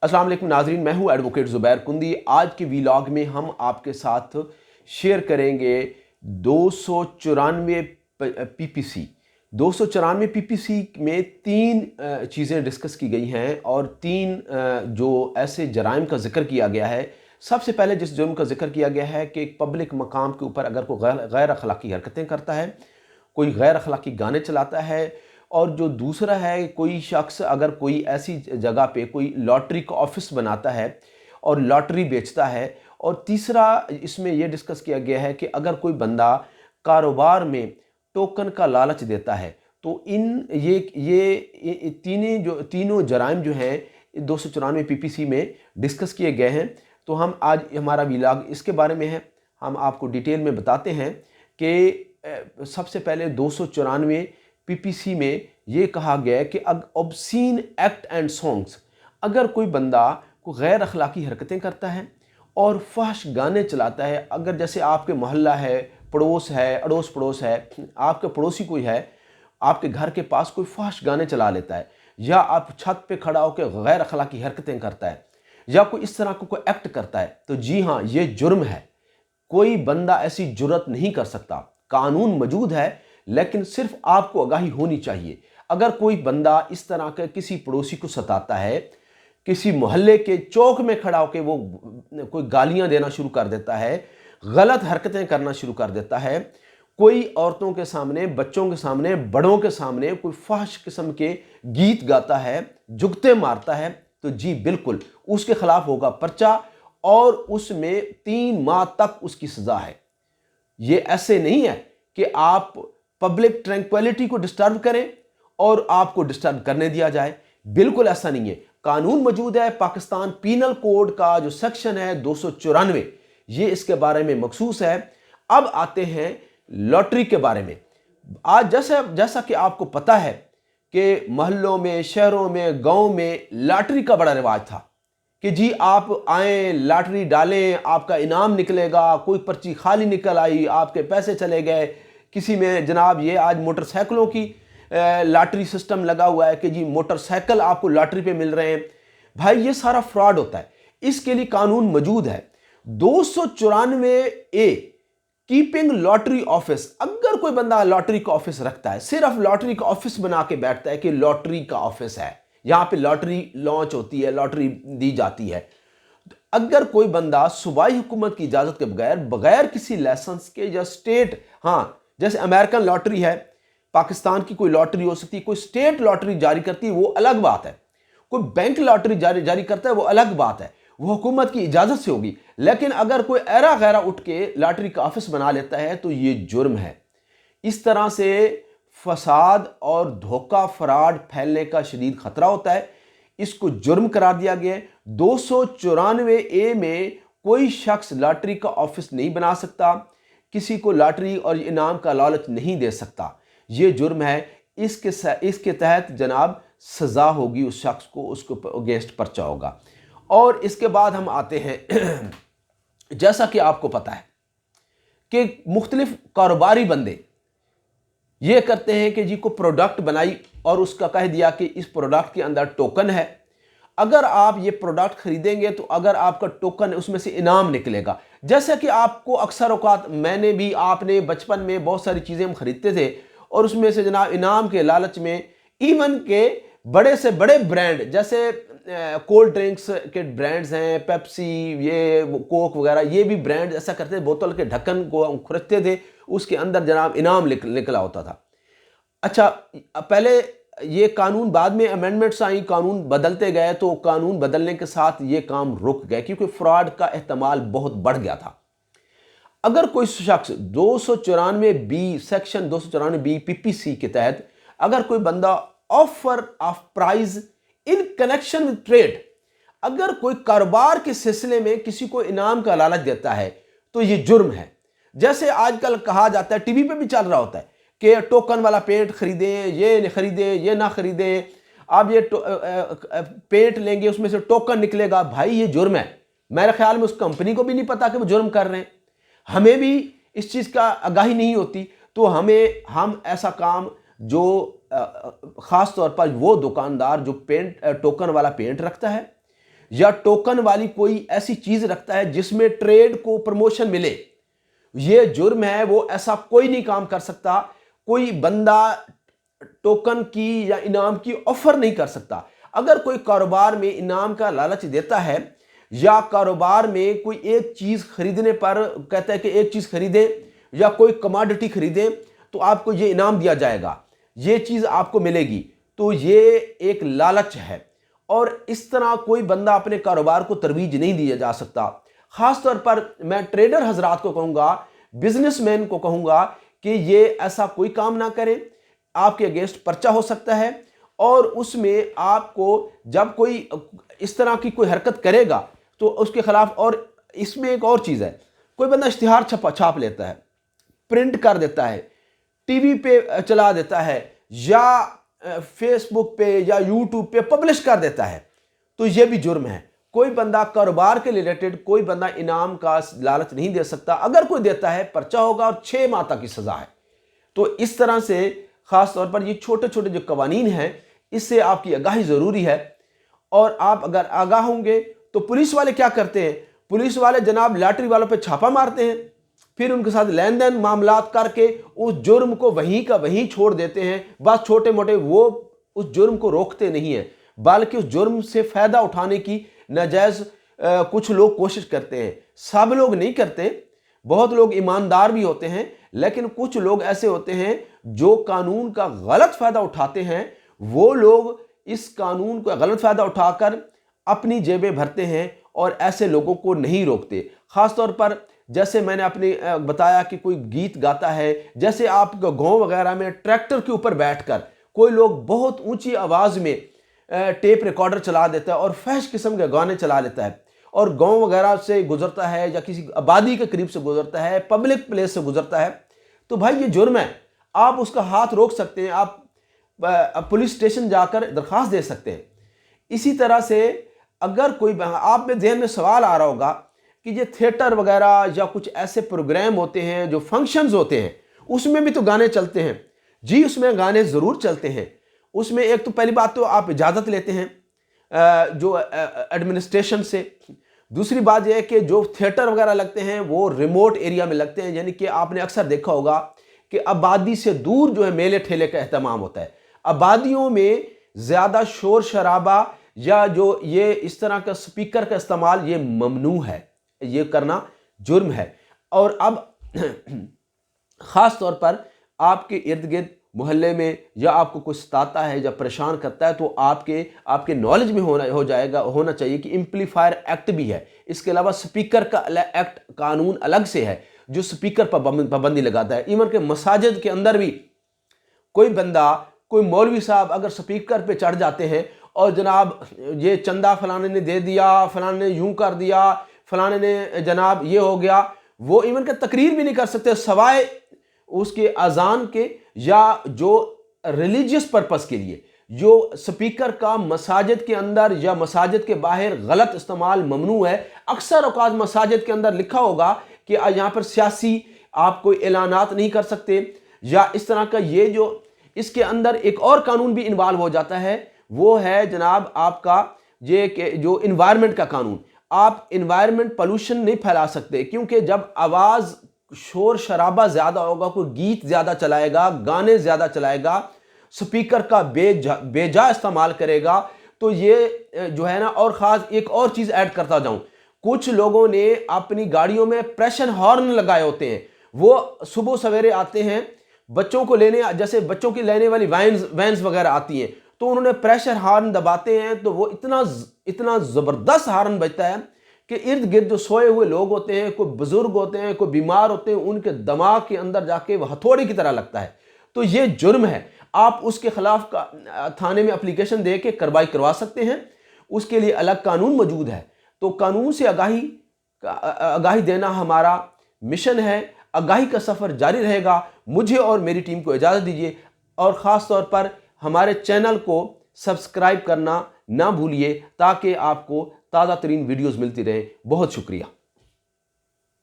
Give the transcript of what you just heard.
अस्सलाम वालेकुम नाजरीन, मैं हूं एडवोकेट ज़ुबैर कुंदी। आज के वीलॉग में हम आपके साथ शेयर करेंगे 294 पीपीसी। 294 पीपीसी में तीन चीज़ें डिस्कस की गई हैं और तीन जो ऐसे जराइम का जिक्र किया गया है। सबसे पहले जिस जुर्म का जिक्र किया गया है कि एक पब्लिक मकाम के ऊपर अगर कोई गैर अखलाकी हरकतें करता है, कोई गैर अखलाकी गाने चलाता है, और जो दूसरा है कोई शख्स अगर कोई ऐसी जगह पे कोई लॉटरी का ऑफिस बनाता है और लॉटरी बेचता है, और तीसरा इसमें यह डिस्कस किया गया है कि अगर कोई बंदा कारोबार में टोकन का लालच देता है। तो इन ये तीनों जराइम जो हैं 294 पीपीसी में डिस्कस किए गए हैं। तो हम आज हमारा व्लॉग इसके बारे में है, हम आपको डिटेल में बताते हैं कि सबसे पहले 294 पीपीसी में ये कहा गया है कि ऑब्सीन एक्ट एंड सॉन्ग्स, अगर कोई बंदा को गैर अखलाकी हरकतें करता है और फहश गाने चलाता है, अगर जैसे आपके मोहल्ला है, पड़ोस है, अड़ोस पड़ोस है, आपके पड़ोसी कोई है, आपके घर के पास कोई फहश गाने चला लेता है, या आप छत पे खड़ा होकर गैर अखलाकी हरकतें करता है, या कोई इस तरह को कोई एक्ट करता है, तो जी हाँ, ये जुर्म है। कोई बंदा ऐसी जुर्रत नहीं कर सकता। कानून मौजूद है, लेकिन सिर्फ आपको आगाही होनी चाहिए। अगर कोई बंदा इस तरह के किसी पड़ोसी को सताता है, किसी मोहल्ले के चौक में खड़ा होकर वो कोई गालियां देना शुरू कर देता है, गलत हरकतें करना शुरू कर देता है, कोई औरतों के सामने, बच्चों के सामने, बड़ों के सामने कोई फहश किस्म के गीत गाता है, जुगते मारता है, तो जी बिल्कुल उसके खिलाफ होगा पर्चा और उसमें 3 माह तक उसकी सजा है। ये ऐसे नहीं है कि आप पब्लिक ट्रैंक्विलिटी को डिस्टर्ब करें और आपको डिस्टर्ब करने दिया जाए, बिल्कुल ऐसा नहीं है। कानून मौजूद है, पाकिस्तान पीनल कोड का जो सेक्शन है 294, ये इसके बारे में मखसूस है। अब आते हैं लॉटरी के बारे में। आज जैसा कि आपको पता है कि मोहल्लों में, शहरों में, गांव में लॉटरी का बड़ा रिवाज था कि जी आप आए, लॉटरी डालें, आपका इनाम निकलेगा। कोई पर्ची खाली निकल आई, आपके पैसे चले गए। किसी में जनाब ये आज मोटरसाइकिलों की लॉटरी सिस्टम लगा हुआ है कि जी मोटरसाइकिल आपको लॉटरी पे मिल रहे हैं। भाई ये सारा फ्रॉड होता है, इसके लिए कानून मौजूद है। 294A कीपिंग लॉटरी ऑफिस, अगर कोई बंदा लॉटरी का ऑफिस रखता है, सिर्फ लॉटरी का ऑफिस बना के बैठता है कि लॉटरी का ऑफिस है, यहां पे लॉटरी लॉन्च होती है, लॉटरी दी जाती है। अगर कोई बंदा सूबाई हुकूमत की इजाजत के बगैर किसी लाइसेंस के या स्टेट, हाँ जैसे अमेरिकन लॉटरी है, पाकिस्तान की कोई लॉटरी हो सकती है, कोई स्टेट लॉटरी जारी करती है, वो अलग बात है। कोई बैंक लॉटरी जारी करता है, वो अलग बात है, वो हुकूमत की इजाजत से होगी। लेकिन अगर कोई ऐरा गैरा उठ के लॉटरी का ऑफिस बना लेता है तो ये जुर्म है। इस तरह से फसाद और धोखा फ्रॉड फैलने का शदीद खतरा होता है, इसको जुर्म करार दिया गया है। 294A में कोई शख्स लॉटरी का ऑफिस नहीं बना सकता, किसी को लॉटरी और इनाम का लालच नहीं दे सकता, ये जुर्म है। इसके तहत जनाब सज़ा होगी उस शख्स को, उसको अगेंस्ट पर्चा होगा। और इसके बाद हम आते हैं जैसा कि आपको पता है कि मुख्तलिफ कारोबारी बंदे ये करते हैं कि जी को प्रोडक्ट बनाई और उसका कह दिया कि इस प्रोडक्ट के अंदर टोकन है, अगर आप ये प्रोडक्ट खरीदेंगे तो अगर आपका टोकन है उसमें से इनाम निकलेगा। जैसे कि आपको अक्सर औकात, मैंने भी, आपने बचपन में बहुत सारी चीज़ें हम खरीदते थे और उसमें से जनाब इनाम के लालच में इवन के बड़े से बड़े ब्रांड जैसे कोल्ड ड्रिंक्स के ब्रांड्स हैं, पेप्सी, ये कोक वगैरह, ये भी ब्रांड ऐसा करते थे, बोतल के ढक्कन को खुरचते थे, उसके अंदर जनाब इनाम निकला होता था। अच्छा, पहले ये कानून, बाद में अमेंडमेंट्स आई, कानून बदलते गए, तो कानून बदलने के साथ ये काम रुक गए क्योंकि फ्रॉड का एहतमाल बहुत बढ़ गया था। अगर कोई शख्स 294B सेक्शन 294B पीपीसी के तहत अगर कोई बंदा offer of prize in connection with trade, अगर कोई कारोबार के सिलसिले में किसी को इनाम का लालच देता है तो ये जुर्म है। जैसे आजकल कहा जाता है, टीवी पे भी चल रहा होता है कि टोकन वाला पेंट खरीदें, ये नहीं खरीदें, ये ना खरीदें, आप ये पेंट लेंगे उसमें से टोकन निकलेगा। भाई ये जुर्म है। मेरे ख्याल में उस कंपनी को भी नहीं पता कि वो जुर्म कर रहे हैं, हमें भी इस चीज़ का आगाही नहीं होती, तो हम ऐसा काम जो ख़ास तौर पर वो दुकानदार जो पेंट टोकन वाला पेंट रखता है, या टोकन वाली कोई ऐसी चीज रखता है जिसमें ट्रेड को प्रमोशन मिले, ये जुर्म है। वो ऐसा कोई नहीं काम कर सकता। कोई बंदा टोकन की या इनाम की ऑफर नहीं कर सकता। अगर कोई कारोबार में इनाम का लालच देता है या कारोबार में कोई एक चीज खरीदने पर कहता है कि एक चीज खरीदें या कोई कमोडिटी खरीदें तो आपको ये इनाम दिया जाएगा, ये चीज आपको मिलेगी, तो ये एक लालच है। और इस तरह कोई बंदा अपने कारोबार को तरवीज नहीं दिया जा सकता। खास तौर पर मैं ट्रेडर हजरात को कहूंगा, बिजनेसमैन को कहूंगा कि ये ऐसा कोई काम ना करें। आपके अगेंस्ट पर्चा हो सकता है और उसमें आपको जब कोई इस तरह की कोई हरकत करेगा तो उसके खिलाफ। और इसमें एक और चीज़ है, कोई बंदा इश्तिहार छाप लेता है, प्रिंट कर देता है, टीवी पे चला देता है या फेसबुक पे या यूट्यूब पे पब्लिश कर देता है, तो ये भी जुर्म है। कोई बंदा कारोबार के रिलेटेड कोई बंदा इनाम का लालच नहीं दे सकता। अगर कोई देता है पर्चा होगा और 6 माह तक की सज़ा है। तो इस तरह से ख़ास तौर पर ये छोटे छोटे जो कवानीन हैं, इससे आपकी आगाही ज़रूरी है। और आप अगर आगाह होंगे तो पुलिस वाले क्या करते हैं, पुलिस वाले जनाब लॉटरी वालों पे छापा मारते हैं, फिर उनके साथ लेन देन मामलात करके उस जुर्म को वहीं का वहीं छोड़ देते हैं। बस छोटे मोटे वो उस जुर्म को रोकते नहीं हैं, बल्कि उस जुर्म से फ़ायदा उठाने की नाजायज़ कुछ लोग कोशिश करते हैं। सब लोग नहीं करते, बहुत लोग ईमानदार भी होते हैं, लेकिन कुछ लोग ऐसे होते हैं जो कानून का गलत फ़ायदा उठाते हैं। वो लोग इस कानून का गलत फ़ायदा उठाकर अपनी जेबें भरते हैं और ऐसे लोगों को नहीं रोकते। ख़ास तौर पर जैसे मैंने अपने बताया कि कोई गीत गाता है, जैसे आप गाँव वगैरह में ट्रैक्टर के ऊपर बैठकर कोई लोग बहुत ऊंची आवाज़ में टेप रिकॉर्डर चला देता है और फहश किस्म के गाने चला लेता है और गांव वगैरह से गुजरता है या किसी आबादी के करीब से गुजरता है, पब्लिक प्लेस से गुजरता है, तो भाई ये जुर्म है। आप उसका हाथ रोक सकते हैं, आप पुलिस स्टेशन जाकर दरख्वास्त दे सकते हैं। इसी तरह से अगर कोई आप में ज़हन में सवाल आ रहा होगा कि ये थिएटर वगैरह या कुछ ऐसे प्रोग्राम होते हैं, जो फंक्शंस होते हैं, उसमें भी तो गाने चलते हैं। जी, उसमें गाने ज़रूर चलते हैं। उसमें एक तो पहली बात तो आप इजाज़त लेते हैं जो एडमिनिस्ट्रेशन से। दूसरी बात यह है कि जो थिएटर वगैरह लगते हैं वो रिमोट एरिया में लगते हैं, यानी कि आपने अक्सर देखा होगा कि आबादी से दूर जो है मेले ठेले का एहतमाम होता है। आबादियों में ज़्यादा शोर शराबा या जो ये इस तरह का स्पीकर का इस्तेमाल ये ममनू है, ये करना जुर्म है। और अब ख़ास तौर पर आपके इर्द गिर्द मोहल्ले में या आपको कुछ सताता है या परेशान करता है तो आपके नॉलेज में होना चाहिए कि एम्पलीफायर एक्ट भी है। इसके अलावा स्पीकर का एक्ट कानून अलग से है जो स्पीकर पर पाबंदी लगाता है। इवन के मसाजिद के अंदर भी कोई बंदा, कोई मौलवी साहब अगर स्पीकर पे चढ़ जाते हैं और जनाब ये चंदा फलाने ने दे दिया, फलाने ने यूं कर दिया, फलाने ने जनाब ये हो गया, वो इवन के तकरीर भी नहीं कर सकते सवाए उसके अजान के या जो रिलीजियस पर्पस के लिए। जो स्पीकर का मसाजिद के अंदर या मसाजिद के बाहर गलत इस्तेमाल ममनू है। अक्सर औकात मसाजिद के अंदर लिखा होगा कि यहाँ पर सियासी आप कोई ऐलानात नहीं कर सकते या इस तरह का। ये जो इसके अंदर एक और कानून भी इन्वॉल्व हो जाता है, वो है जनाब आपका ये जो इन्वायरमेंट का कानून। आप इन्वायरमेंट पोल्यूशन नहीं फैला सकते, क्योंकि जब आवाज़ शोर शराबा ज़्यादा होगा, कोई गीत ज़्यादा चलाएगा, गाने ज़्यादा चलाएगा, स्पीकर का बेजा इस्तेमाल करेगा, तो ये जो है ना। और ख़ास एक और चीज़ ऐड करता जाऊं, कुछ लोगों ने अपनी गाड़ियों में प्रेशर हॉर्न लगाए होते हैं। वो सुबह सवेरे आते हैं बच्चों को लेने, जैसे बच्चों की लेने वाली वैन्स वगैरह आती हैं, तो उन्होंने प्रेशर हॉर्न दबाते हैं तो वो इतना ज़बरदस्त हॉर्न बजता है कि इर्द गिर्द जो सोए हुए लोग होते हैं, कोई बुजुर्ग होते हैं, कोई बीमार होते हैं, उनके दिमाग के अंदर जाके वह हथौड़े की तरह लगता है। तो ये जुर्म है। आप उसके खिलाफ थाने में एप्लीकेशन दे के कार्रवाई करवा सकते हैं, उसके लिए अलग कानून मौजूद है। तो कानून से आगाही देना हमारा मिशन है। आगाही का सफ़र जारी रहेगा। मुझे और मेरी टीम को इजाज़त दीजिए और ख़ास तौर पर हमारे चैनल को सब्सक्राइब करना ना भूलिए ताकि आपको ताज़ा तरीन वीडियोज़ मिलती रहे। बहुत शुक्रिया।